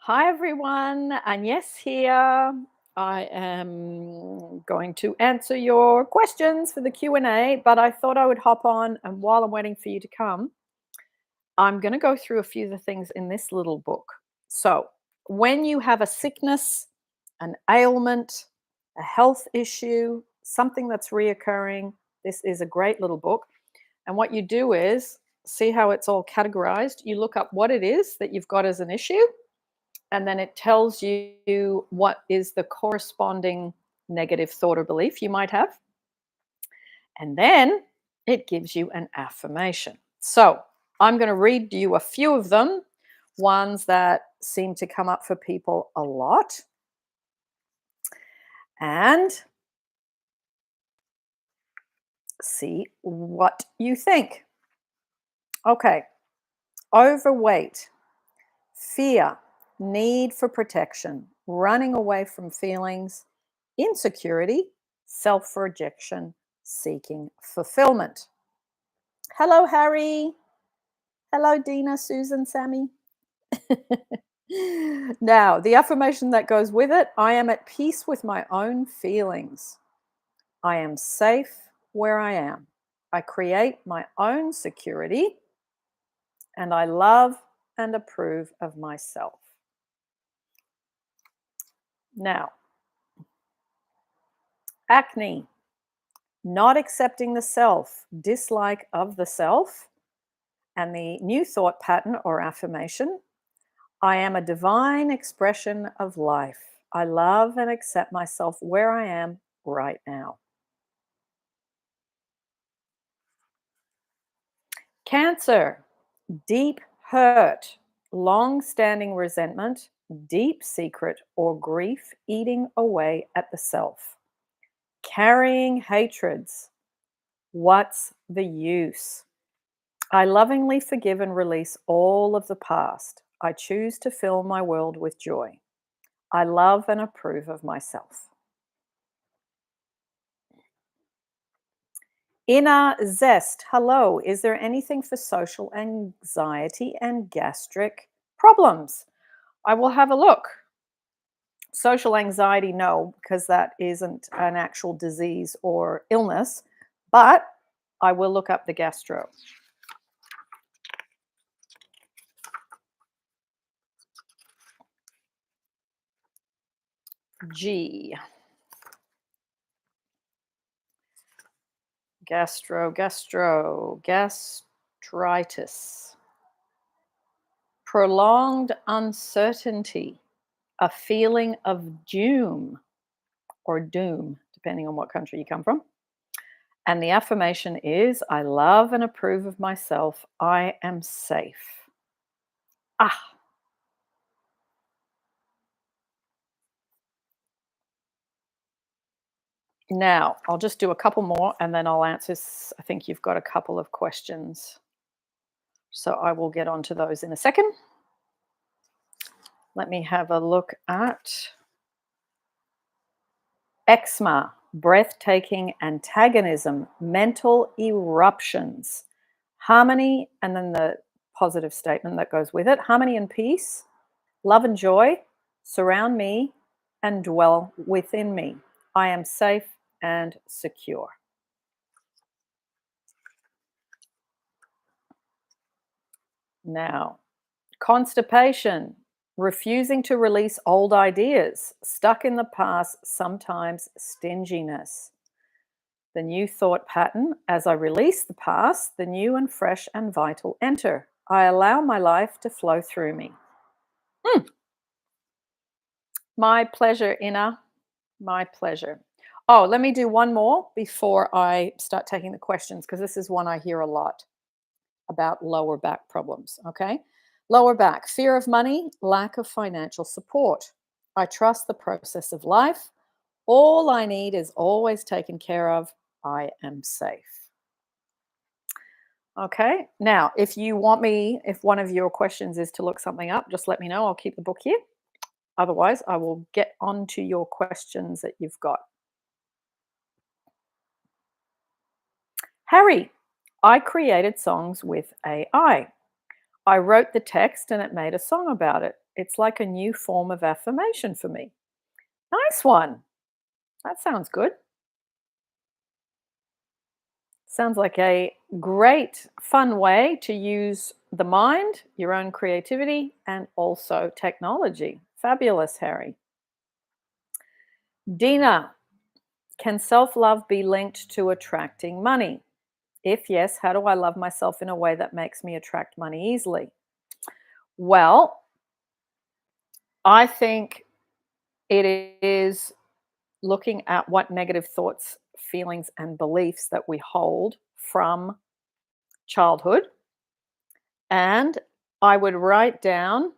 Hi everyone, Agnes here. I am going to answer your questions for the Q&A, but I thought I would hop on, and while I'm waiting for you to come, I'm going to go through a few of the things in this little book. So, when you have a sickness, an ailment, a health issue, something that's reoccurring, this is a great little book. And what you do is see how it's all categorized. You look up what it is that you've got as an issue, and then it tells you what is the corresponding negative thought or belief you might have. And then it gives you an affirmation. So I'm going to read you a few of them, ones that seem to come up for people a lot. And see what you think. Okay. Overweight, fear, need for protection, running away from feelings, insecurity, self rejection, seeking fulfillment. Hello, Harry. Hello, Dina, Susan, Sammy. Now, the affirmation that goes with it: I am at peace with my own feelings. I am safe where I am. I create my own security, and I love and approve of myself. Now, acne, not accepting the self, dislike of the self, and the new thought pattern or affirmation: I am a divine expression of life. I love and accept myself where I am right now. Cancer, deep hurt, long standing resentment, deep secret or grief eating away at the self. Carrying hatreds. What's the use? I lovingly forgive and release all of the past. I choose to fill my world with joy. I love and approve of myself. Inner zest. Hello. Is there anything for social anxiety and gastric problems? I will have a look. Social anxiety, no, because that isn't an actual disease or illness, but I will look up the gastro. G. Gastritis. Prolonged uncertainty, a feeling of doom or doom, depending on what country you come from. And the affirmation is: I love and approve of myself. I am safe. Ah, now I'll just do a couple more and then I'll answer. I think you've got a couple of questions. So I will get onto those in a second. Let me have a look at eczema, breathtaking antagonism, mental eruptions, harmony, and then the positive statement that goes with it: harmony and peace, love and joy surround me and dwell within me. I am safe and secure. Now, constipation, refusing to release old ideas, stuck in the past, sometimes stinginess. The new thought pattern: as I release the past, the new and fresh and vital enter. I allow my life to flow through me. Hmm. My pleasure, Inna. My pleasure. Oh, let me do one more before I start taking the questions, because this is one I hear a lot about: lower back problems. Okay. Lower back, fear of money, lack of financial support. I trust the process of life. All I need is always taken care of. I am safe. Okay. Now, if one of your questions is to look something up, just let me know. I'll keep the book here. Otherwise, I will get on to your questions that you've got. Harry, I created songs with AI. I wrote the text and it made a song about it. It's like a new form of affirmation for me. Nice one. That sounds good. Sounds like a great, fun way to use the mind, your own creativity, and also technology. Fabulous, Harry. Dina, can self love be linked to attracting money? If yes, how do I love myself in a way that makes me attract money easily? Well, I think it is looking at what negative thoughts, feelings, and beliefs that we hold from childhood. And I would write down,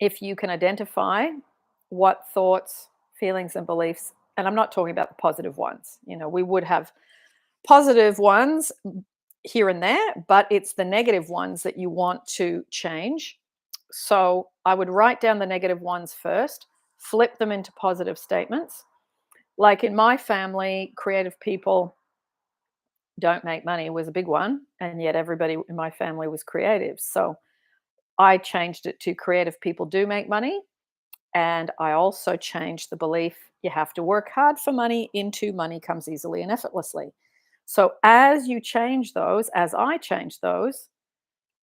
if you can identify what thoughts, feelings, and beliefs, and I'm not talking about the positive ones. We would have positive ones here and there, but it's the negative ones that you want to change. So I would write down the negative ones first, flip them into positive statements. Like in my family, creative people don't make money was a big one, and yet everybody in my family was creative. So I changed it to creative people do make money. And I also changed the belief you have to work hard for money into money comes easily and effortlessly. So as you change those, as I change those,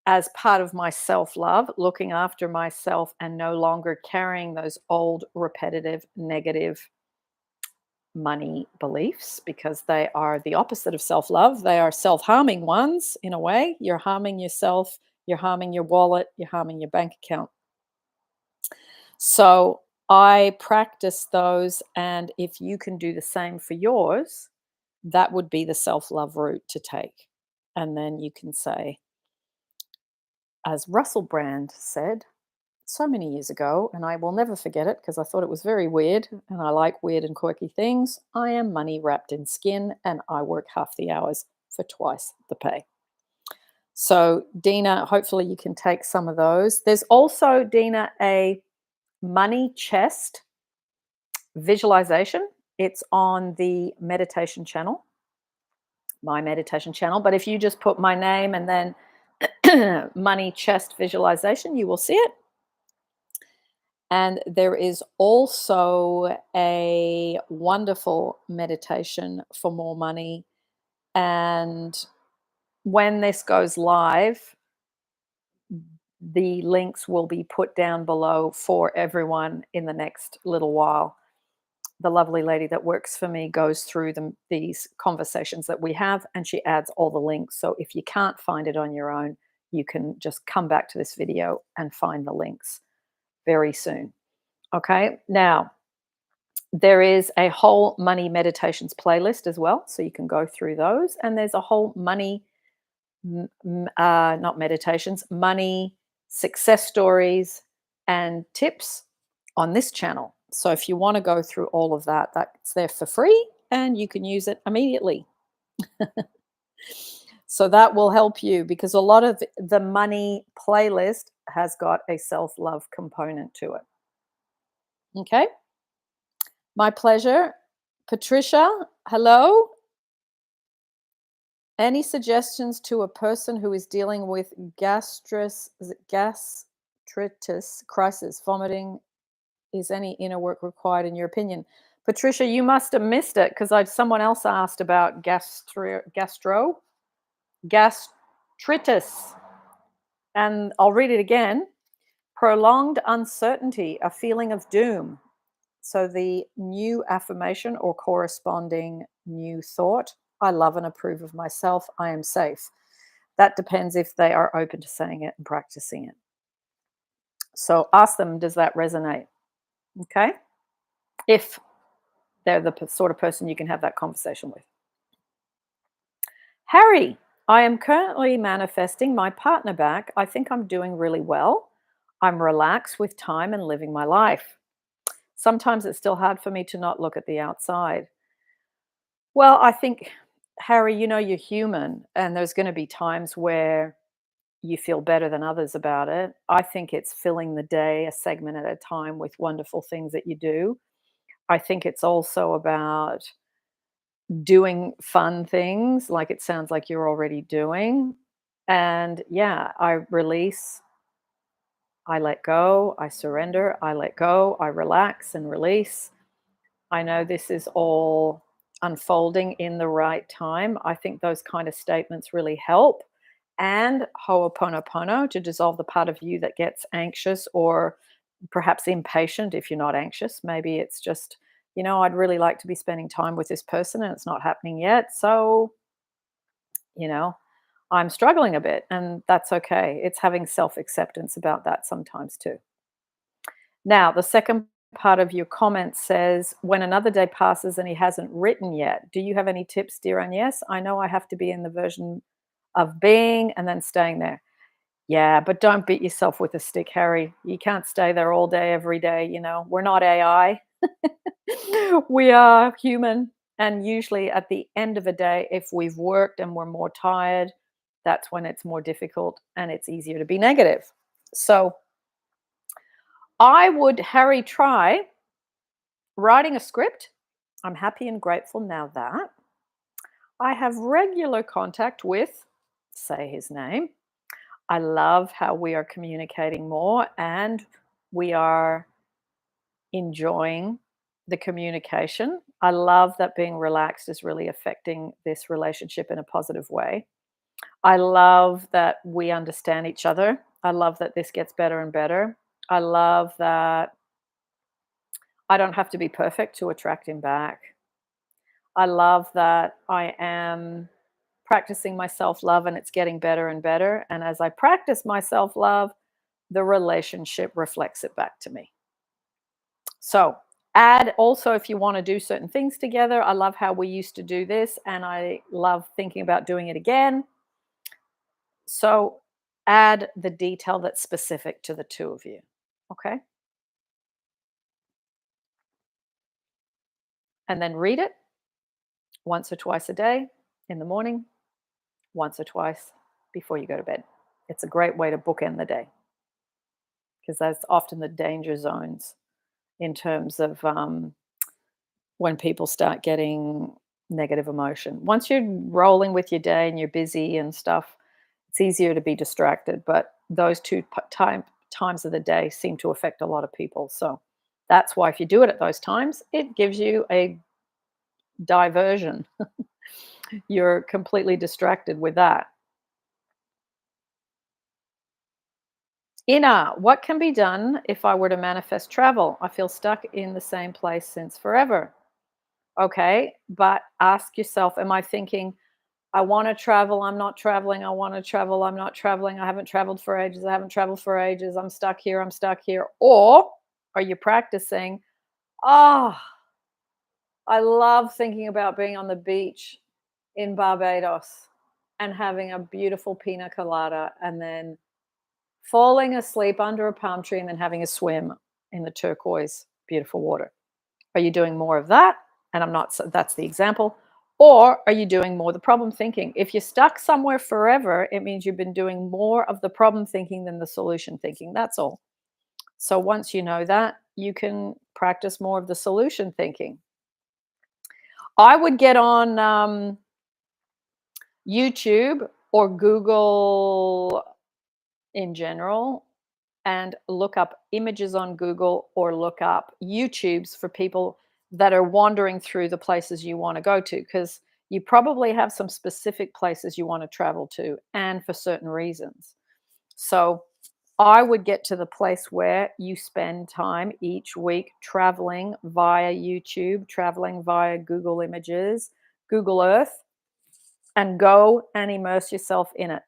as part of my self love, looking after myself and no longer carrying those old, repetitive, negative money beliefs, because they are the opposite of self love. They are self harming ones in a way. You're harming yourself, you're harming your wallet, you're harming your bank account. So I practice those. And if you can do the same for yours, that would be the self love route to take. And then you can say, as Russell Brand said so many years ago, and I will never forget it because I thought it was very weird and I like weird and quirky things. I am money wrapped in skin and I work half the hours for twice the pay. So, Dina, hopefully you can take some of those. There's also, Dina, a money chest visualization. It's on the meditation channel, my meditation channel. But if you just put my name and then money chest visualization, you will see it. And there is also a wonderful meditation for more money. And when this goes live, the links will be put down below for everyone in the next little while. The lovely lady that works for me goes through these conversations that we have, and she adds all the links. So if you can't find it on your own, you can just come back to this video and find the links very soon. Okay. Now, there is a whole money meditations playlist as well. So you can go through those. And there's a whole money, not meditations, money success stories and tips on this channel. So if you want to go through all of that, that's there for free and you can use it immediately. So that will help you, because a lot of the money playlist has got a self-love component to it. Okay. My pleasure. Patricia, hello. Any suggestions to a person who is dealing with gastritis crisis, vomiting? Is any inner work required in your opinion? Patricia, you must have missed it because someone else asked about gastritis. And I'll read it again. Prolonged uncertainty, a feeling of doom. So the new affirmation or corresponding new thought, I love and approve of myself, I am safe. That depends if they are open to saying it and practicing it. So ask them, does that resonate? Okay. If they're the sort of person you can have that conversation with. Harry, I am currently manifesting my partner back. I think I'm doing really well. I'm relaxed with time and living my life. Sometimes it's still hard for me to not look at the outside. Well, I think, Harry, you're human, and there's going to be times where you feel better than others about it. I think it's filling the day a segment at a time with wonderful things that you do. I think it's also about doing fun things like it sounds like you're already doing. And yeah, I release, I let go, I surrender, I let go, I relax and release. I know this is all unfolding in the right time. I think those kind of statements really help. And ho'oponopono to dissolve the part of you that gets anxious or perhaps impatient if you're not anxious. Maybe it's just, I'd really like to be spending time with this person and it's not happening yet. So, you know, I'm struggling a bit and that's okay. It's having self acceptance about that sometimes too. Now, the second part of your comment says, when another day passes and he hasn't written yet, do you have any tips, dear Agnes? I know I have to be in the version of being and then staying there. Yeah, but don't beat yourself with a stick, Harry. You can't stay there all day, every day. We're not AI. We are human. And usually at the end of a day, if we've worked and we're more tired, that's when it's more difficult and it's easier to be negative. So I would, Harry, try writing a script. I'm happy and grateful now that I have regular contact with, say his name. I love how we are communicating more and we are enjoying the communication. I love that being relaxed is really affecting this relationship in a positive way. I love that we understand each other. I love that this gets better and better. I love that I don't have to be perfect to attract him back. I love that I am practicing my self love and it's getting better and better. And as I practice my self love, the relationship reflects it back to me. So, add also if you want to do certain things together. I love how we used to do this and I love thinking about doing it again. So, add the detail that's specific to the two of you. Okay. And then read it once or twice a day in the morning, once or twice before you go to bed. It's a great way to bookend the day because that's often the danger zones in terms of when people start getting negative emotion. Once you're rolling with your day and you're busy and stuff, it's easier to be distracted. But those times of the day seem to affect a lot of people. So that's why if you do it at those times, it gives you a diversion. You're completely distracted with that. Ina, what can be done if I were to manifest travel? I feel stuck in the same place since forever. Okay, but ask yourself, am I thinking, I want to travel, I'm not traveling, I want to travel, I'm not traveling, I haven't traveled for ages, I haven't traveled for ages, I'm stuck here, I'm stuck here? Or are you practicing, oh, I love thinking about being on the beach in Barbados and having a beautiful pina colada and then falling asleep under a palm tree and then having a swim in the turquoise, beautiful water. Are you doing more of that? And I'm not, that's the example. Or are you doing more the problem thinking? If you're stuck somewhere forever, it means you've been doing more of the problem thinking than the solution thinking. That's all. So once you know that, you can practice more of the solution thinking. I would get on YouTube or Google in general and look up images on Google or look up YouTubes for people that are wandering through the places you want to go to because you probably have some specific places you want to travel to and for certain reasons. So I would get to the place where you spend time each week traveling via YouTube, traveling via Google Images, Google Earth, and go and immerse yourself in it.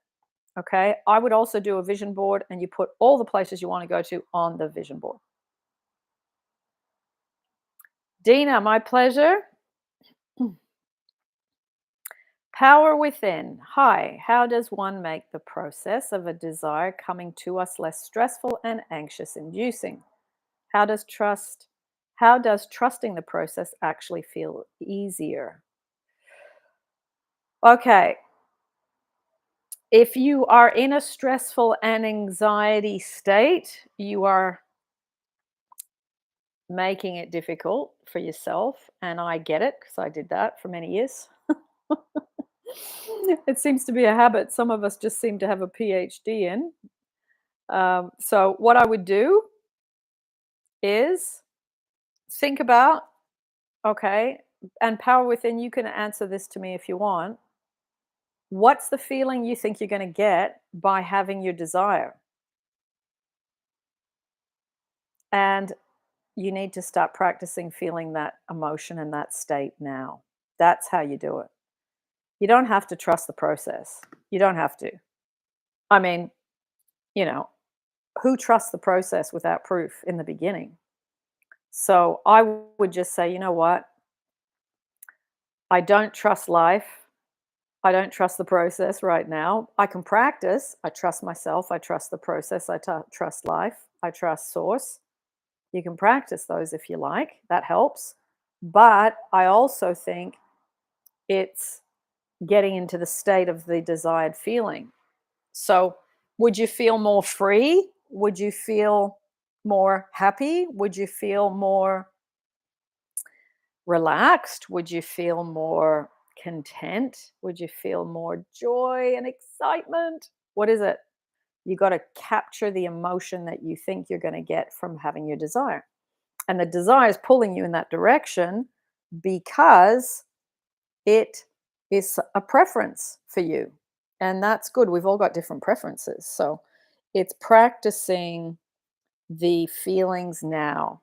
Okay. I would also do a vision board and you put all the places you want to go to on the vision board. Dina, my pleasure. Power within. Hi. How does one make the process of a desire coming to us less stressful and anxious inducing? How does trust how does trusting the process actually feel easier? Okay. If you are in a stressful and anxiety state, you are making it difficult for yourself, and I get it because I did that for many years. It seems to be a habit some of us just seem to have a PhD in. So what I would do is think about, okay, and power within, you can answer this to me if you want. What's the feeling you think you're going to get by having your desire? And you need to start practicing feeling that emotion and that state now. That's how you do it. You don't have to trust the process. You don't have to. I mean, you know, who trusts the process without proof in the beginning? So I would just say, you know what? I don't trust life. I don't trust the process right now. I can practice. I trust myself. I trust the process. Trust life. I trust source. You can practice those if you like. That helps. But I also think it's getting into the state of the desired feeling. So, would you feel more free? Would you feel more happy? Would you feel more relaxed? Would you feel more content? Would you feel more joy and excitement? What is it? You got to capture the emotion that you think you're going to get from having your desire. And the desire is pulling you in that direction because it is a preference for you. And that's good. We've all got different preferences. So it's practicing the feelings now.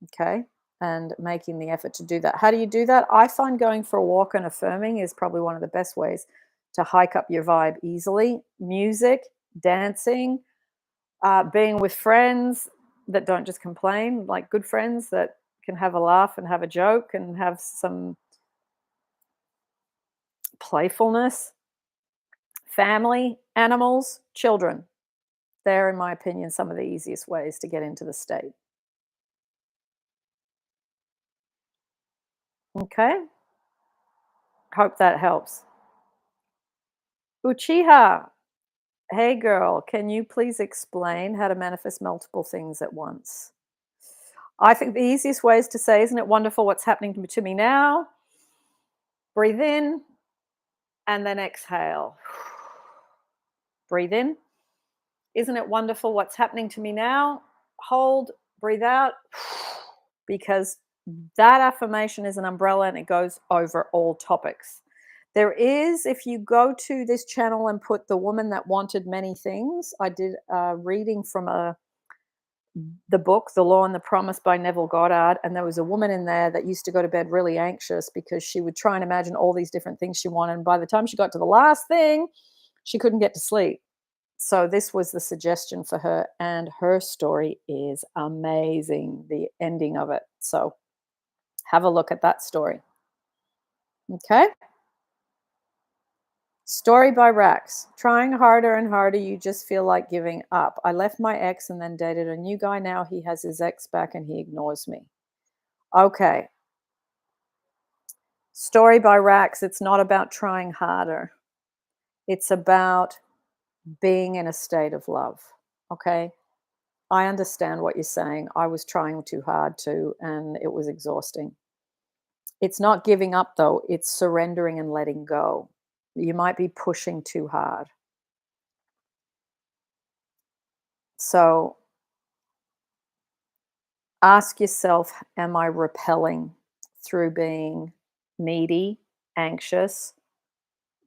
Okay. And making the effort to do that. How do you do that? I find going for a walk and affirming is probably one of the best ways to hike up your vibe easily. Music, dancing, being with friends that don't just complain, like good friends that can have a laugh and have a joke and have some playfulness, family, animals, children. They're, in my opinion, some of the easiest ways to get into the state. Okay? Hope that helps. Uchiha, hey girl, can you please explain how to manifest multiple things at once? I think the easiest way is to say, isn't it wonderful what's happening to me now? Breathe in and then exhale. Breathe in. Isn't it wonderful what's happening to me now? Hold, breathe out, because that affirmation is an umbrella and it goes over all topics. There is, if you go to this channel and put The Woman That Wanted Many Things, I did a reading from the book, The Law and the Promise by Neville Goddard. And there was a woman in there that used to go to bed really anxious because she would try and imagine all these different things she wanted. And by the time she got to the last thing, she couldn't get to sleep. So this was the suggestion for her, and her story is amazing, the ending of it. So have a look at that story. Okay? Story by Rax. Trying harder and harder, you just feel like giving up. I left my ex and then dated a new guy. Now he has his ex back and he ignores me. Okay. Story by Rax. It's not about trying harder. It's about being in a state of love. Okay? I understand what you're saying. I was trying too hard too, and it was exhausting. It's not giving up, though. It's surrendering and letting go. You might be pushing too hard. So ask yourself, am I repelling through being needy, anxious,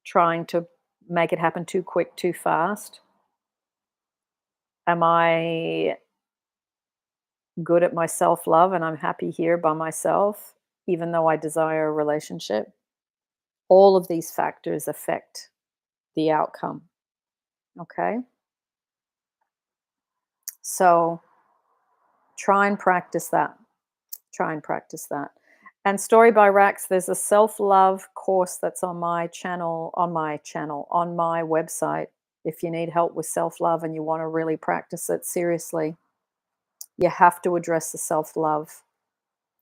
trying to make it happen too quick, too fast? Am I good at my self love and I'm happy here by myself, even though I desire a relationship? All of these factors affect the outcome. Okay. So try and practice that. Try and practice that. And Story by Rax, there's a self-love course that's on my channel, on my website. If you need help with self-love and you want to really practice it seriously, you have to address the self-love.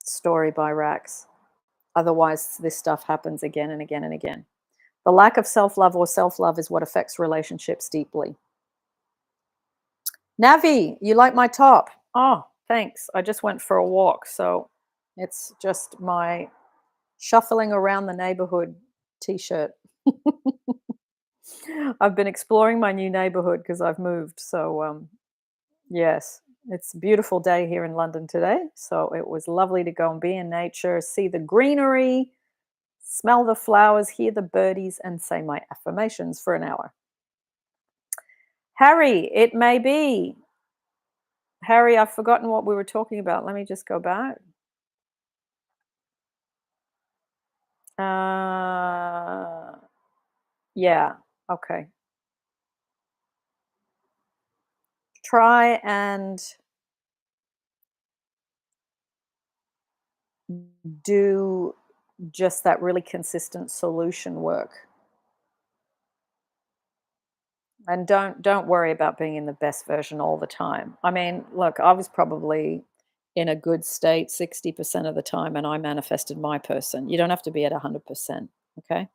Story by Rax. Otherwise, this stuff happens again and again and again. The lack of self-love or self-love is what affects relationships deeply. Navi, you like my top? Oh, thanks. I just went for a walk, so it's just my shuffling around the neighborhood t-shirt. I've been exploring my new neighborhood because I've moved. So, yes, it's a beautiful day here in London today. So it was lovely to go and be in nature, see the greenery, smell the flowers, hear the birdies, and say my affirmations for an hour. Harry, it may be. Harry, I've forgotten what we were talking about. Let me just go back. Uh, yeah, okay. Try and do just that really consistent solution work. And don't worry about being in the best version all the time. I mean, look, I was probably in a good state 60% of the time and I manifested my person. You don't have to be at 100%, okay?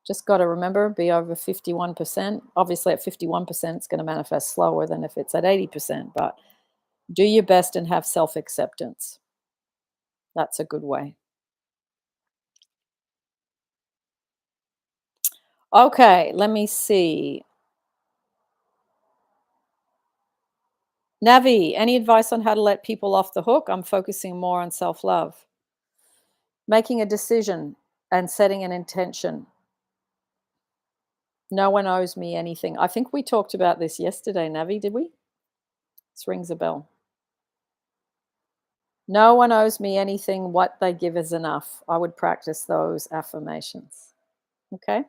Just got to remember be over 51%. Obviously at 51% it's going to manifest slower than if it's at 80%, but do your best and have self-acceptance. That's a good way. Okay, let me see. Navi, any advice on how to let people off the hook? I'm focusing more on self-love. Making a decision and setting an intention. No one owes me anything. I think we talked about this yesterday, Navi, did we? This rings a bell. No one owes me anything. What they give is enough. I would practice those affirmations. Okay.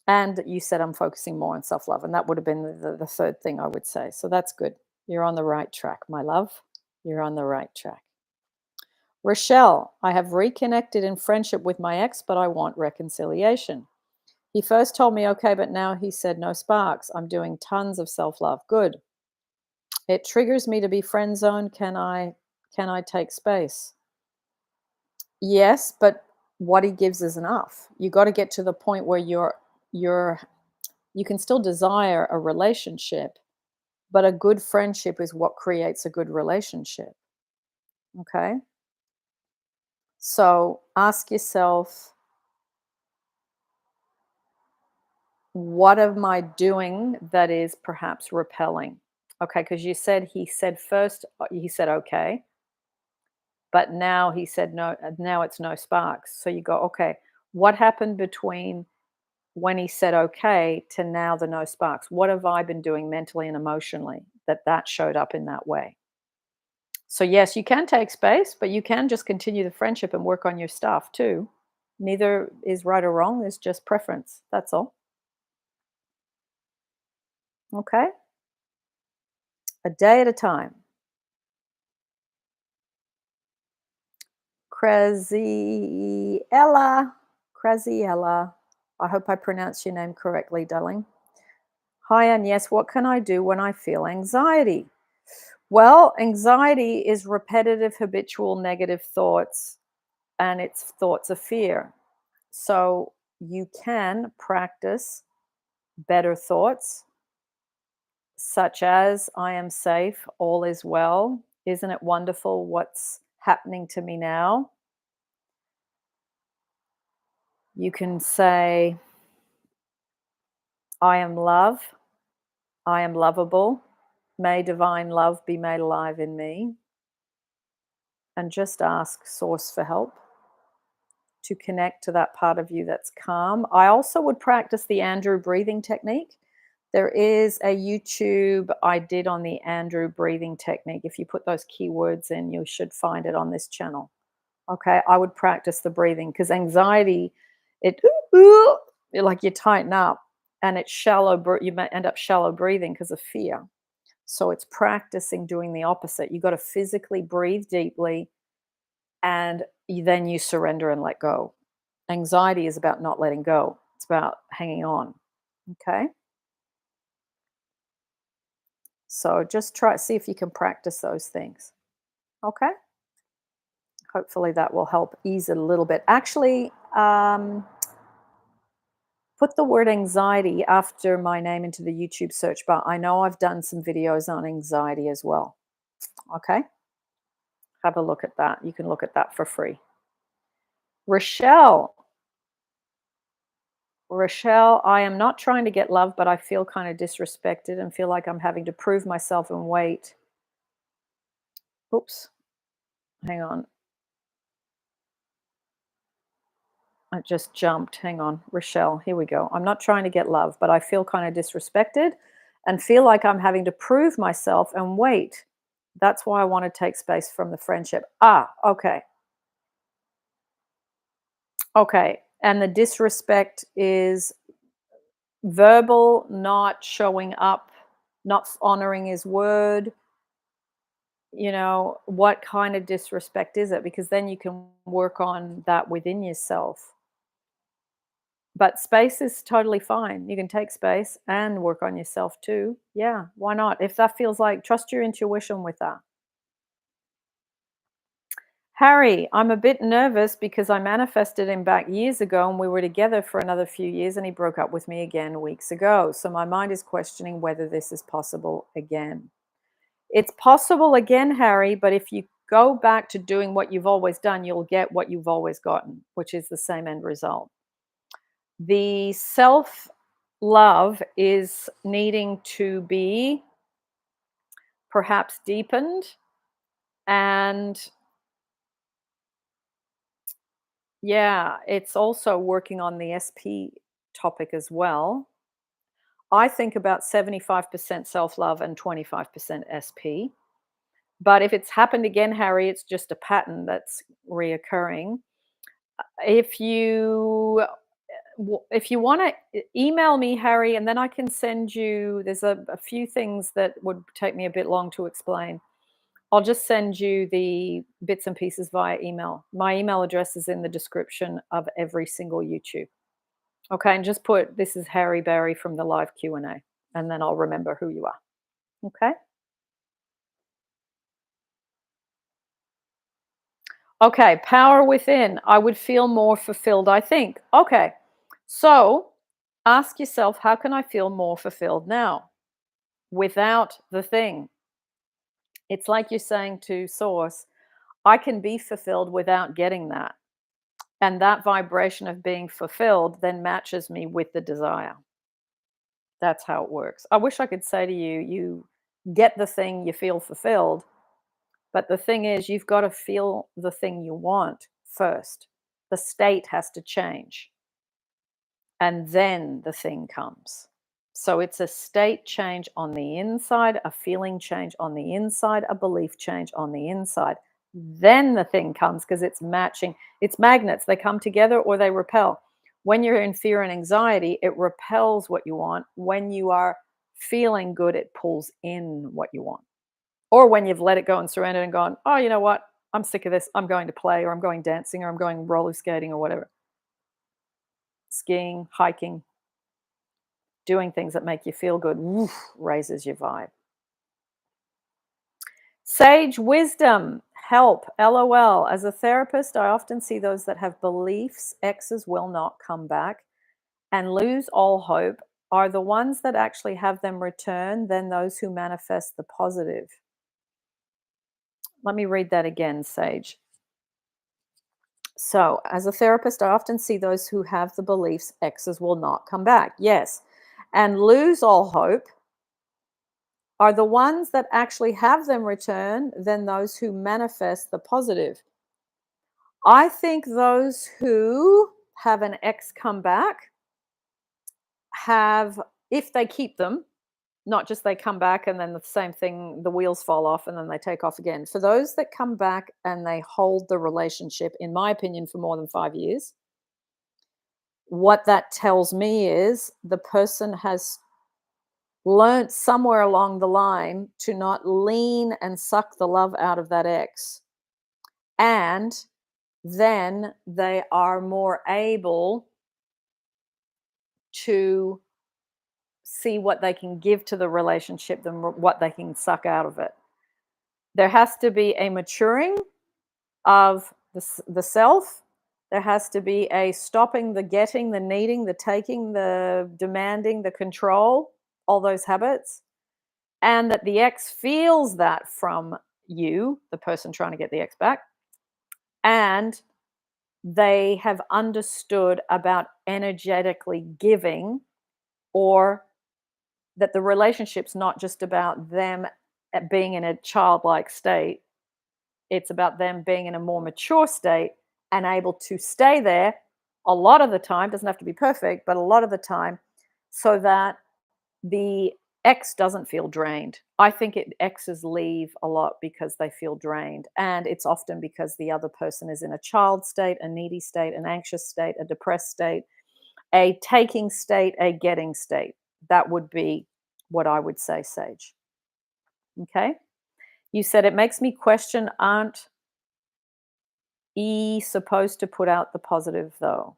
And you said I'm focusing more on self love. And that would have been the third thing I would say. So that's good. You're on the right track, my love. You're on the right track. Rochelle, I have reconnected in friendship with my ex, but I want reconciliation. He first told me okay, but now he said no sparks. I'm doing tons of self-love. Good. It triggers me to be friend zoned. Can I take space? Yes, but what he gives is enough. You got to get to the point where you're you can still desire a relationship, but a good friendship is what creates a good relationship. Okay? So ask yourself, what am I doing that is perhaps repelling? Okay, because you said he said first, he said okay, but now he said no, now it's no sparks. So you go, okay, what happened between when he said okay to now the no sparks? What have I been doing mentally and emotionally that showed up in that way? So yes, you can take space, but you can just continue the friendship and work on your stuff too. Neither is right or wrong, it's just preference. That's all. Okay? A day at a time. Craziella. Craziella. I hope I pronounced your name correctly, darling. Hi, and yes, what can I do when I feel anxiety? Well, anxiety is repetitive, habitual negative thoughts, and it's thoughts of fear. So you can practice better thoughts, such as I am safe, all is well. Isn't it wonderful what's happening to me now? You can say, I am love. I am lovable. May divine love be made alive in me. And just ask Source for help to connect to that part of you that's calm. I also would practice the Andrew breathing technique. There is a YouTube I did on the Andrew breathing technique. If you put those keywords in, you should find it on this channel. Okay, I would practice the breathing because anxiety, it like you tighten up and it's shallow. You may end up shallow breathing because of fear. So it's practicing doing the opposite. You got to physically breathe deeply, and then you surrender and let go. Anxiety is about not letting go. It's about hanging on. Okay, so just try see if you can practice those things. Okay, hopefully that will help ease it a little bit. Actually, put the word anxiety after my name into the YouTube search bar. I know I've done some videos on anxiety as well. Okay. Have a look at that. You can look at that for free. Rochelle, Rochelle, I am not trying to get love, but I feel kind of disrespected and feel like I'm having to prove myself and wait. Oops, hang on. I just jumped. Hang on. Rochelle, here we go. I'm not trying to get love, but I feel kind of disrespected and feel like I'm having to prove myself and wait. That's why I want to take space from the friendship. Ah, okay. Okay. And the disrespect is verbal, not showing up, not honoring his word. What kind of disrespect is it? Because then you can work on that within yourself. But space is totally fine. You can take space and work on yourself too. Yeah, why not? If that feels like, trust your intuition with that. Harry, I'm a bit nervous because I manifested him back years ago and we were together for another few years and he broke up with me again weeks ago. So my mind is questioning whether this is possible again. It's possible again, Harry, but if you go back to doing what you've always done, you'll get what you've always gotten, which is the same end result. The self love is needing to be perhaps deepened. And yeah, it's also working on the SP topic as well. I think about 75% self love and 25% SP. But if it's happened again, Harry, it's just a pattern that's reoccurring. If you if you want to email me, Harry, and then I can send you. There's a few things that would take me a bit long to explain. I'll just send you the bits and pieces via email. My email address is in the description of every single YouTube. Okay, and just put this is Harry Barry from the live Q&A, and then I'll remember who you are. Okay. Okay, power within. I would feel more fulfilled, I think. Okay. So, ask yourself, how can I feel more fulfilled now without the thing? It's like you're saying to source, I can be fulfilled without getting that. And that vibration of being fulfilled then matches me with the desire. That's how it works. I wish I could say to you, you get the thing, you feel fulfilled. But the thing is, you've got to feel the thing you want first. The state has to change. And then the thing comes. So it's a state change on the inside, a feeling change on the inside, a belief change on the inside. Then the thing comes because it's matching. It's magnets. They come together or they repel. When you're in fear and anxiety, it repels what you want. When you are feeling good, it pulls in what you want. Or when you've let it go and surrendered and gone, oh, you know what? I'm sick of this. I'm going to play, or I'm going dancing, or I'm going roller skating, or whatever. Skiing, hiking, doing things that make you feel good, woof, raises your vibe. Sage wisdom, help, LOL. As a therapist, I often see those that have beliefs exes will not come back and lose all hope are the ones that actually have them return than those who manifest the positive. Let me read that again, Sage. So, as a therapist, I often see those who have the beliefs exes will not come back. Yes. And lose all hope are the ones that actually have them return than those who manifest the positive. I think those who have an ex come back have, if they keep them, not just they come back and then the same thing, the wheels fall off and then they take off again. For those that come back and they hold the relationship, in my opinion, for more than 5 years, what that tells me is the person has learned somewhere along the line to not lean and suck the love out of that ex. And then they are more able to see what they can give to the relationship than what they can suck out of it. There has to be a maturing of the self. There has to be a stopping the getting, the needing, the taking, the demanding, the control, all those habits. And that the ex feels that from you, the person trying to get the ex back, and they have understood about energetically giving, or that the relationship's not just about them being in a childlike state, it's about them being in a more mature state and able to stay there a lot of the time, doesn't have to be perfect, but a lot of the time, so that the ex doesn't feel drained. I think exes leave a lot because they feel drained. And it's often because the other person is in a child state, a needy state, an anxious state, a depressed state, a taking state, a getting state. That would be what I would say, Sage. Okay. You said it makes me question, aren't supposed to put out the positive though?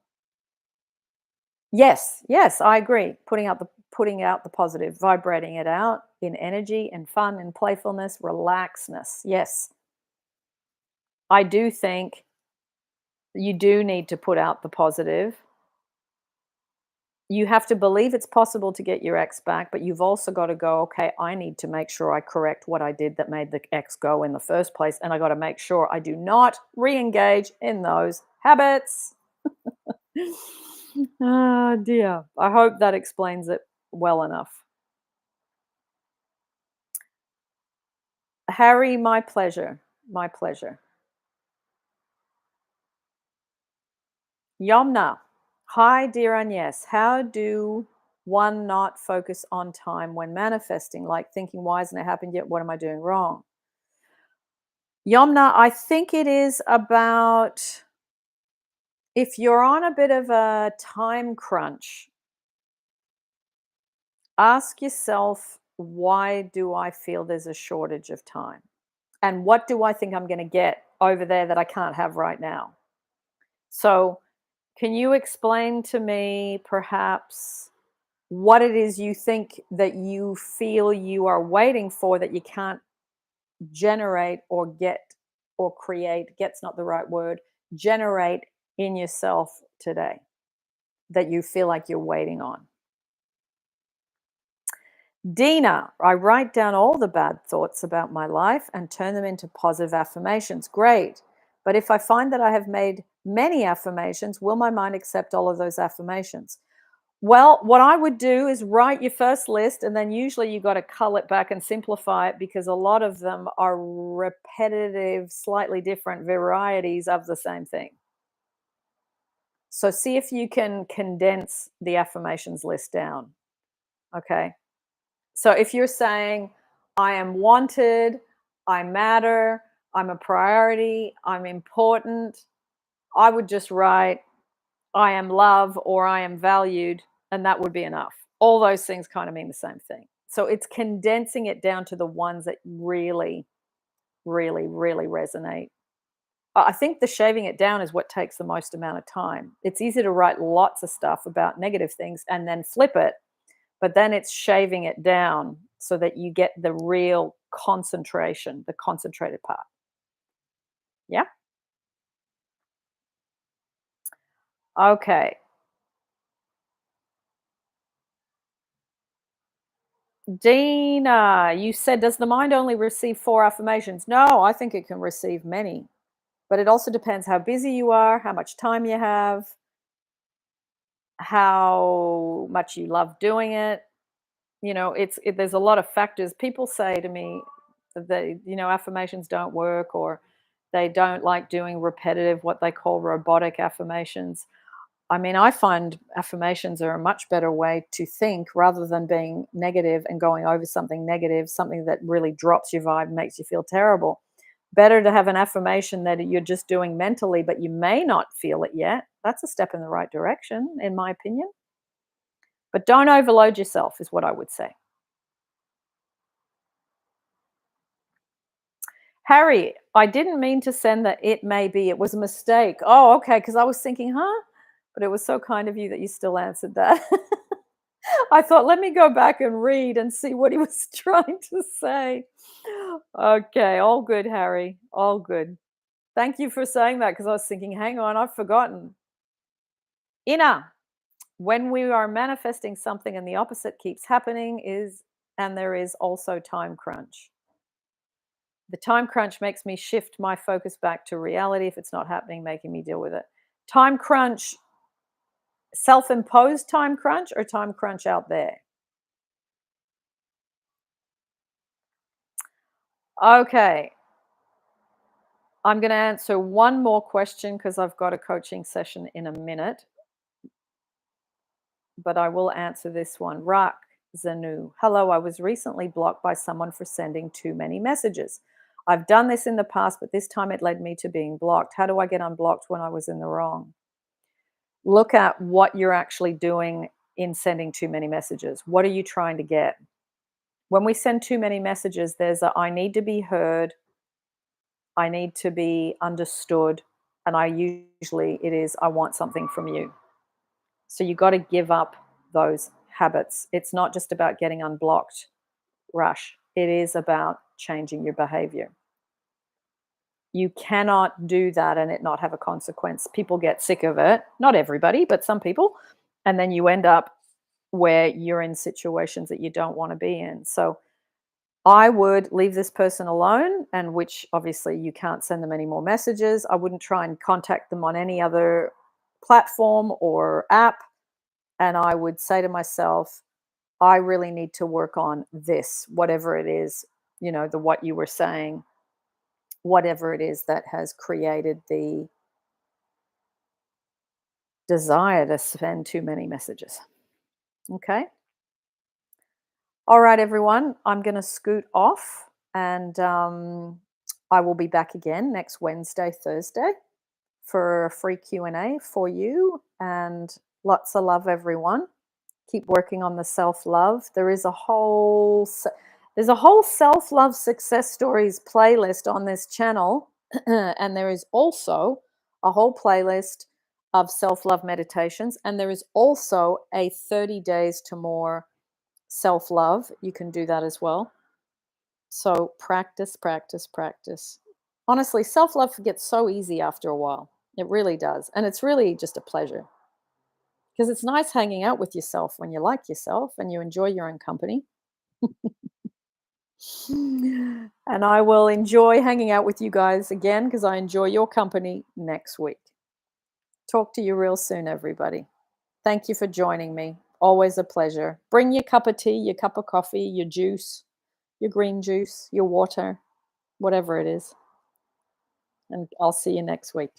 Yes, yes, I agree. Putting out the positive, vibrating it out in energy and fun and playfulness, relaxedness. Yes. I do think you do need to put out the positive. You have to believe it's possible to get your ex back, but you've also got to go, okay, I need to make sure I correct what I did that made the ex go in the first place. And I got to make sure I do not re engage in those habits. Oh, dear. I hope that explains it well enough. Harry, my pleasure. My pleasure. Yomna. Hi, dear Agnes. How do one not focus on time when manifesting? Like thinking, why hasn't it happened yet? What am I doing wrong? Yomna, I think it is about, if you're on a bit of a time crunch, ask yourself, why do I feel there's a shortage of time? And what do I think I'm going to get over there that I can't have right now? So, can you explain to me perhaps what it is you think that you feel you are waiting for that you can't generate or get or create? Get's not the right word. Generate in yourself today that you feel like you're waiting on. Dina, I write down all the bad thoughts about my life and turn them into positive affirmations. Great. But if I find that I have made many affirmations, will my mind accept all of those affirmations? Well, what I would do is write your first list, and then usually you've got to cull it back and simplify it because a lot of them are repetitive, slightly different varieties of the same thing. So see if you can condense the affirmations list down. Okay. So if you're saying, I am wanted, I matter, I'm a priority, I'm important, I would just write, I am love or I am valued, and that would be enough. All those things kind of mean the same thing. So it's condensing it down to the ones that really, really, really resonate. I think the shaving it down is what takes the most amount of time. It's easy to write lots of stuff about negative things and then flip it, but then it's shaving it down so that you get the real concentration, the concentrated part. Yeah. Okay. Dina, you said, does the mind only receive 4 affirmations? No, I think it can receive many, but it also depends how busy you are, how much time you have, how much you love doing it. There's a lot of factors. People say to me that affirmations don't work, or they don't like doing repetitive, what they call robotic affirmations. I mean, I find affirmations are a much better way to think rather than being negative and going over something negative, something that really drops your vibe, makes you feel terrible. Better to have an affirmation that you're just doing mentally, but you may not feel it yet. That's a step in the right direction, in my opinion. But don't overload yourself, is what I would say. Harry, I didn't mean to send that it may be. It was a mistake. Oh, okay. Because I was thinking, huh? But it was so kind of you that you still answered that. I thought, let me go back and read and see what he was trying to say. Okay. All good, Harry. All good. Thank you for saying that because I was thinking, hang on, I've forgotten. Ina, when we are manifesting something and the opposite keeps happening, and there is also time crunch. The time crunch makes me shift my focus back to reality if it's not happening, making me deal with it. Time crunch, self-imposed time crunch or time crunch out there? Okay. I'm going to answer one more question because I've got a coaching session in a minute, but I will answer this one. Rak Zanu. Hello, I was recently blocked by someone for sending too many messages. I've done this in the past, but this time it led me to being blocked. How do I get unblocked when I was in the wrong? Look at what you're actually doing in sending too many messages. What are you trying to get? When we send too many messages, there's a I need to be heard, I need to be understood, and it is I want something from you. So you got to give up those habits. It's not just about getting unblocked, Rush. It is about changing your behavior. You cannot do that and it not have a consequence. People get sick of it. Not everybody, but some people. And then you end up where you're in situations that you don't want to be in. So I would leave this person alone, and which obviously you can't send them any more messages. I wouldn't try and contact them on any other platform or app. And I would say to myself, I really need to work on this, whatever it is, the what you were saying, whatever it is that has created the desire to send too many messages. Okay. All right, everyone. I'm going to scoot off, and I will be back again next Wednesday, Thursday for a free Q&A for you. And lots of love, everyone. Keep working on the self-love. There's a whole self-love success stories playlist on this channel. And there is also a whole playlist of self-love meditations. And there is also a 30 days to more self-love. You can do that as well. So practice, practice, practice. Honestly, self-love gets so easy after a while. It really does. And it's really just a pleasure. Because it's nice hanging out with yourself when you like yourself and you enjoy your own company. And I will enjoy hanging out with you guys again because I enjoy your company next week. Talk to you real soon, everybody. Thank you for joining me. Always a pleasure. Bring your cup of tea, your cup of coffee, your juice, your green juice, your water, whatever it is. And I'll see you next week.